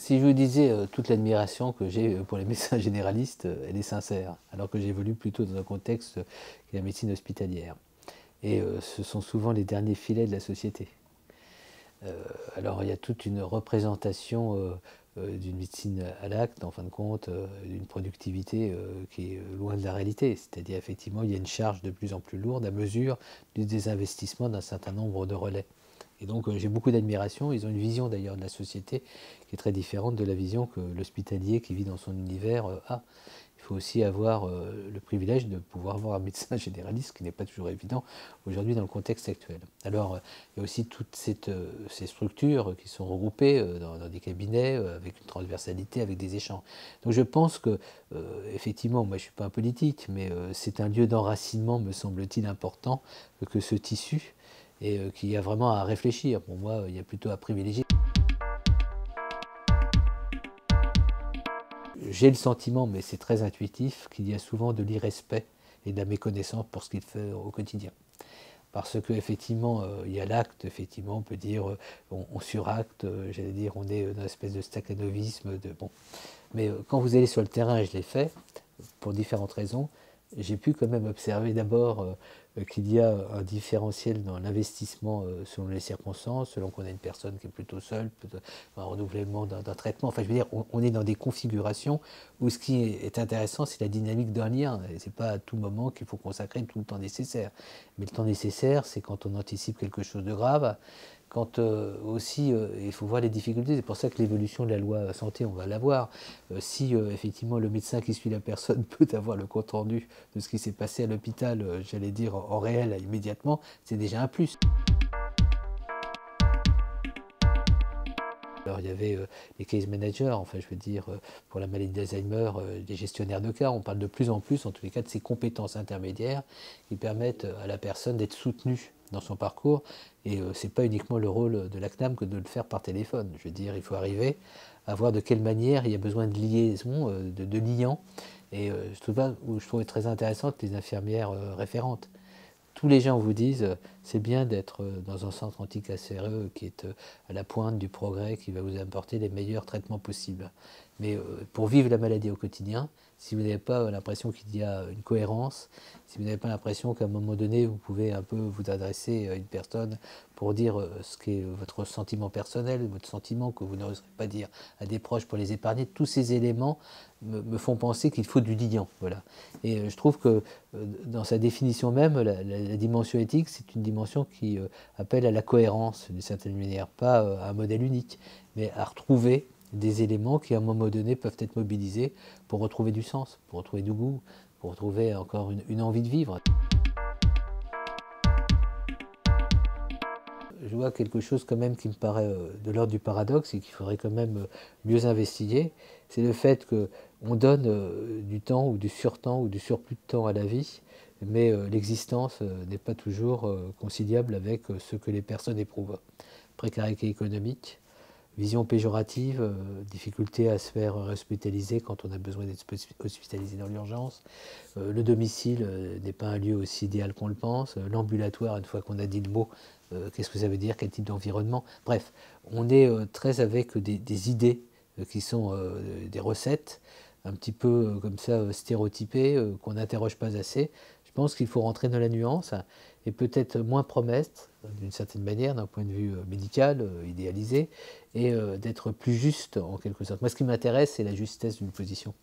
Si je vous disais toute l'admiration que j'ai pour les médecins généralistes, elle est sincère, alors que j'évolue plutôt dans un contexte qui est la médecine hospitalière. Et ce sont souvent les derniers filets de la société. Alors il y a toute une représentation d'une médecine à l'acte, en fin de compte, d'une productivité qui est loin de la réalité. C'est-à-dire effectivement il y a une charge de plus en plus lourde à mesure du désinvestissement d'un certain nombre de relais. Et donc j'ai beaucoup d'admiration. Ils ont une vision d'ailleurs de la société qui est très différente de la vision que l'hospitalier qui vit dans son univers a. Il faut aussi avoir le privilège de pouvoir voir un médecin généraliste, ce qui n'est pas toujours évident aujourd'hui dans le contexte actuel. Alors il y a aussi toutes ces structures qui sont regroupées dans des cabinets avec une transversalité, avec des échanges. Donc je pense que, effectivement, moi je ne suis pas un politique, mais c'est un lieu d'enracinement, me semble-t-il, important que ce tissu et qu'il y a vraiment à réfléchir. Pour moi, il y a plutôt à privilégier. J'ai le sentiment, mais c'est très intuitif, qu'il y a souvent de l'irrespect et de la méconnaissance pour ce qu'il fait au quotidien. Parce qu'effectivement, il y a l'acte, effectivement, on peut dire, on suracte, j'allais dire, on est dans une espèce de staccanovisme. Bon. Mais quand vous allez sur le terrain, et je l'ai fait, pour différentes raisons, j'ai pu quand même observer d'abord qu'il y a un différentiel dans l'investissement selon les circonstances, selon qu'on a une personne qui est plutôt seule, un renouvellement d'un traitement. Enfin, je veux dire, on est dans des configurations où ce qui est intéressant, c'est la dynamique d'un lien. Ce n'est pas à tout moment qu'il faut consacrer tout le temps nécessaire. Mais le temps nécessaire, c'est quand on anticipe quelque chose de grave, quand aussi il faut voir les difficultés. C'est pour ça que l'évolution de la loi santé, on va la voir. Si effectivement le médecin qui suit la personne peut avoir le compte rendu de ce qui s'est passé à l'hôpital, j'allais dire en réel immédiatement, c'est déjà un plus. Alors il y avait les case managers, enfin je veux dire pour la maladie d'Alzheimer, des gestionnaires de cas. On parle de plus en plus, en tous les cas, de ces compétences intermédiaires qui permettent à la personne d'être soutenue dans son parcours. Et ce n'est pas uniquement le rôle de la CNAM que de le faire par téléphone. Je veux dire, il faut arriver à voir de quelle manière il y a besoin de liaison, de liant. Et je trouvais très intéressante les infirmières référentes. Tous les gens vous disent c'est bien d'être dans un centre anti-cancéreux qui est à la pointe du progrès, qui va vous apporter les meilleurs traitements possibles. Mais pour vivre la maladie au quotidien, si vous n'avez pas l'impression qu'il y a une cohérence, si vous n'avez pas l'impression qu'à un moment donné, vous pouvez un peu vous adresser à une personne pour dire ce qu'est votre sentiment personnel, votre sentiment que vous n'oserez pas dire à des proches pour les épargner, tous ces éléments me font penser qu'il faut du liant. Voilà. Et je trouve que dans sa définition même, la dimension éthique, c'est une dimension qui appelle à la cohérence d'une certaine manière, pas à un modèle unique, mais à retrouver des éléments qui à un moment donné peuvent être mobilisés pour retrouver du sens, pour retrouver du goût, pour retrouver encore une envie de vivre. Je vois quelque chose quand même qui me paraît de l'ordre du paradoxe et qu'il faudrait quand même mieux investiguer, c'est le fait qu'on donne du temps ou du surtemps ou du surplus de temps à la vie, mais l'existence n'est pas toujours conciliable avec ce que les personnes éprouvent. Précarité économique, vision péjorative, difficulté à se faire hospitaliser quand on a besoin d'être hospitalisé dans l'urgence. Le domicile n'est pas un lieu aussi idéal qu'on le pense. L'ambulatoire, une fois qu'on a dit le mot, qu'est-ce que ça veut dire, quel type d'environnement. Bref, on est très avec des idées qui sont des recettes, un petit peu comme ça stéréotypées, qu'on n'interroge pas assez. Je pense qu'il faut rentrer dans la nuance et peut-être moins promesse, d'une certaine manière, d'un point de vue médical, idéalisé, et d'être plus juste en quelque sorte. Moi, ce qui m'intéresse, c'est la justesse d'une position.